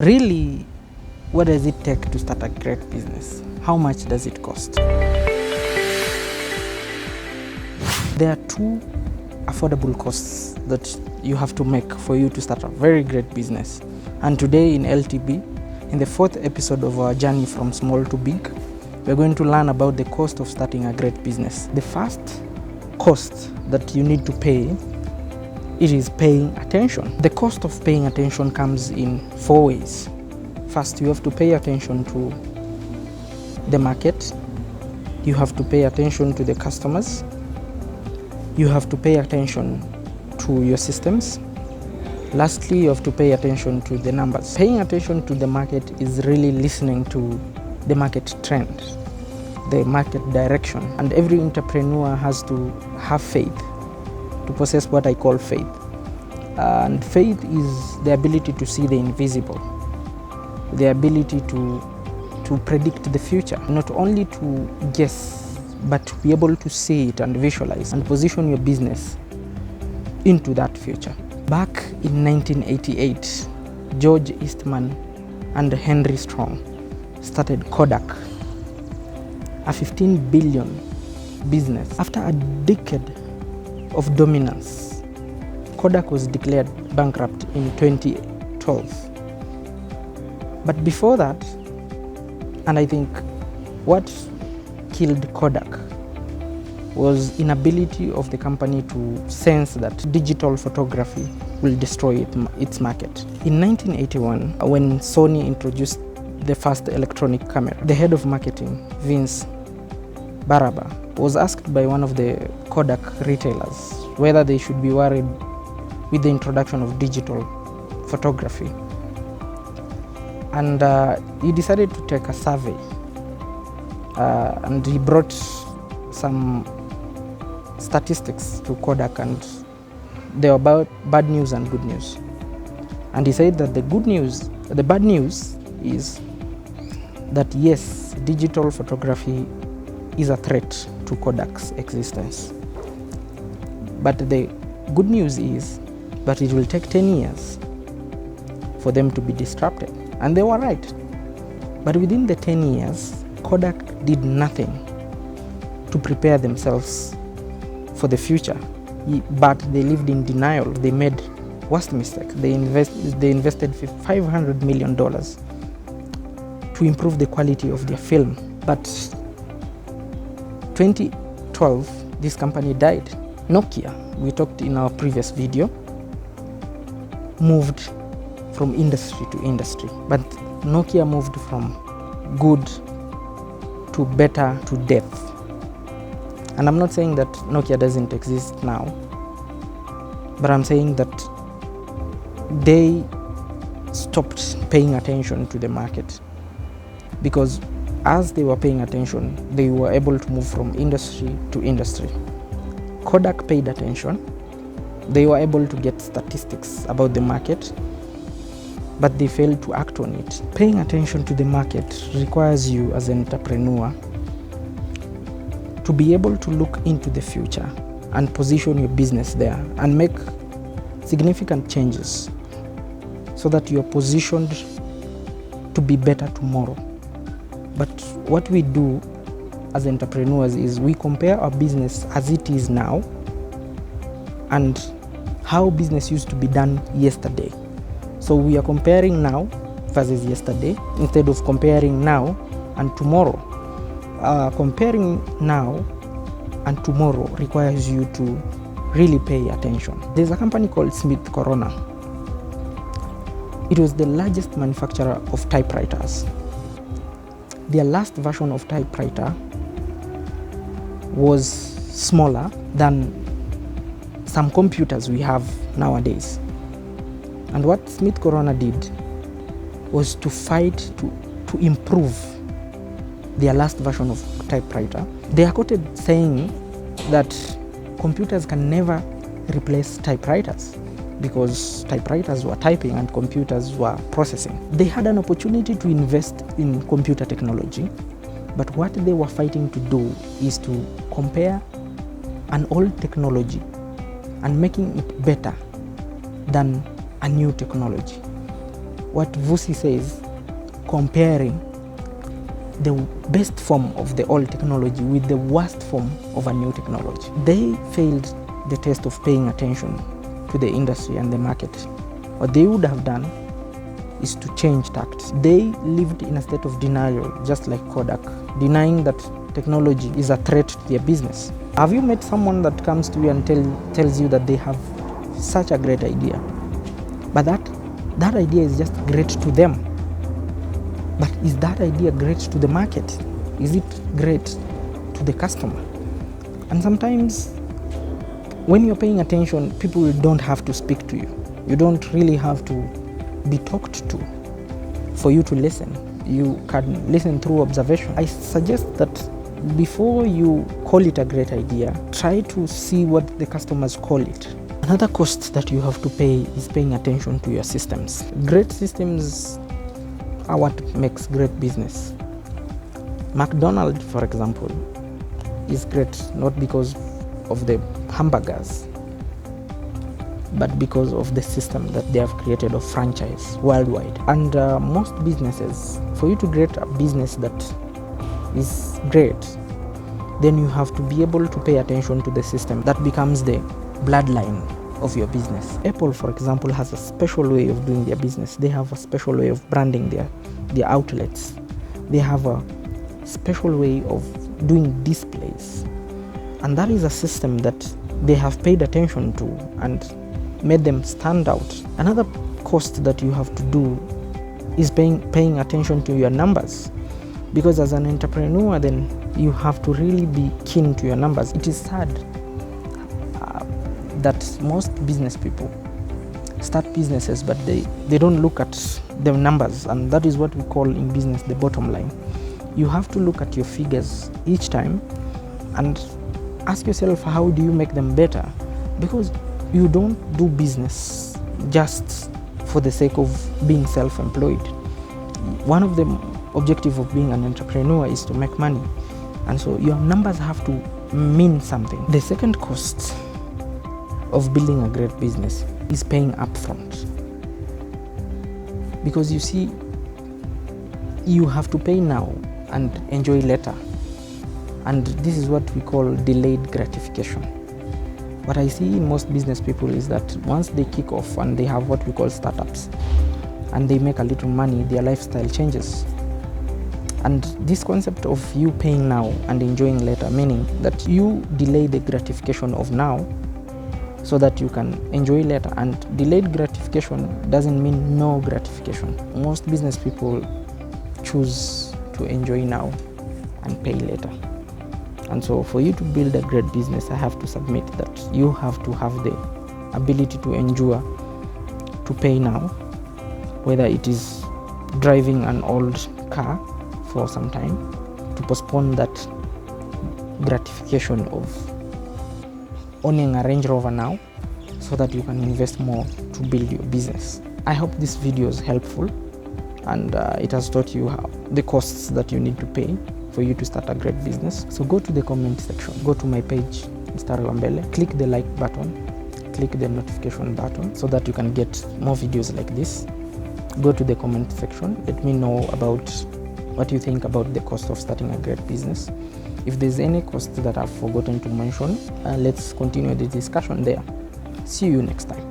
Really, what does it take to start a great business? How much does it cost? There are two affordable costs that you have to make for you to start a very great business. And today in LTB, in the fourth episode of our journey from small to big, we're going to learn about the cost of starting a great business. The first cost that you need to pay, it is paying attention. The cost of paying attention comes in four ways. First, you have to pay attention to the market. You have to pay attention to the customers. You have to pay attention to your systems. Lastly, you have to pay attention to the numbers. Paying attention to the market is really listening to the market trend, the market direction. And every entrepreneur has to have faith, to possess what I call faith. And faith is the ability to see the invisible, the ability to predict the future, not only to guess, but to be able to see it and visualize and position your business into that future. Back in 1988, George Eastman and Henry Strong started Kodak, a 15 billion business. After a decade of dominance, Kodak was declared bankrupt in 2012. But before that, and I think what killed Kodak was inability of the company to sense that digital photography will destroy its market. In 1981, when Sony introduced the first electronic camera, the head of marketing, Vince Baraba, was asked by one of the Kodak retailers whether they should be worried with the introduction of digital photography. And he decided to take a survey, and he brought some statistics to Kodak, and they were about bad news and good news. And he said that the bad news is that yes, digital photography is a threat to Kodak's existence. But the good news is that it will take 10 years for them to be disrupted. And they were right. But within the 10 years, Kodak did nothing to prepare themselves for the future. But they lived in denial. They made worst mistake. They invested $500 million to improve the quality of their film. But 2012, this company died. Nokia, we talked in our previous video, moved from industry to industry. But Nokia moved from good to better to death. And I'm not saying that Nokia doesn't exist now, but I'm saying that they stopped paying attention to the market, because as they were paying attention, they were able to move from industry to industry. Kodak paid attention. They were able to get statistics about the market, but they failed to act on it. Paying attention to the market requires you as an entrepreneur to be able to look into the future and position your business there and make significant changes so that you are positioned to be better tomorrow. But what we do as entrepreneurs is we compare our business as it is now and how business used to be done yesterday. So we are comparing now versus yesterday instead of comparing now and tomorrow. Comparing now and tomorrow requires you to really pay attention. There's a company called Smith Corona. It was the largest manufacturer of typewriters. Their last version of typewriter was smaller than some computers we have nowadays. And what Smith Corona did was to fight to improve their last version of typewriter. They are quoted saying that computers can never replace typewriters because typewriters were typing and computers were processing. They had an opportunity to invest in computer technology, but what they were fighting to do is to compare an old technology and making it better than a new technology. what Vusi says, comparing the best form of the old technology with the worst form of a new technology. They failed the test of paying attention to the industry and the market. What they would have done is to change tactics. They lived in a state of denial, just like Kodak, denying that technology is a threat to their business. Have you met someone that comes to you and tells you that they have such a great idea, but that idea is just great to them? But is that idea great to the market? Is it great to the customer? And sometimes when you're paying attention, people don't have to speak to you. You don't really have to be talked to for you to listen. You can listen through observation. I suggest that before you call it a great idea, try to see what the customers call it. Another cost that you have to pay is paying attention to your systems. Great systems are what makes great business. McDonald's, for example, is great not because of the hamburgers, but because of the system that they have created of franchise worldwide. And most businesses, for you to create a business that is great, then you have to be able to pay attention to the system that becomes the bloodline of your business. Apple, for example, has a special way of doing their business. They have a special way of branding their outlets. They have a special way of doing displays. And that is a system that they have paid attention to and made them stand out. Another cost that you have to do is paying attention to your numbers. Because as an entrepreneur, then you have to really be keen to your numbers. It is sad that most business people start businesses, but they don't look at the numbers, and that is what we call in business the bottom line. You have to look at your figures each time and ask yourself, how do you make them better? Because you don't do business just for the sake of being self-employed. One of the objectives of being an entrepreneur is to make money, and so your numbers have to mean something. The second cost of building a great business is paying upfront, because you see, you have to pay now and enjoy later, and this is what we call delayed gratification. What I see in most business people is that once they kick off and they have what we call startups and they make a little money, their lifestyle changes. And this concept of you paying now and enjoying later, meaning that you delay the gratification of now so that you can enjoy later. And delayed gratification doesn't mean no gratification. Most business people choose to enjoy now and pay later. And so for you to build a great business, I have to submit that you have to have the ability to endure, to pay now, whether it is driving an old car for some time, to postpone that gratification of owning a Range Rover now so that you can invest more to build your business. I hope this video is helpful and it has taught you the costs that you need to pay for you to start a great business. So go to the comment section, go to my page, Mr. Wambele, click the like button, click the notification button so that you can get more videos like this. Go to the comment section, let me know about what you think about the cost of starting a great business. If there's any cost that I've forgotten to mention, let's continue the discussion there. See you next time.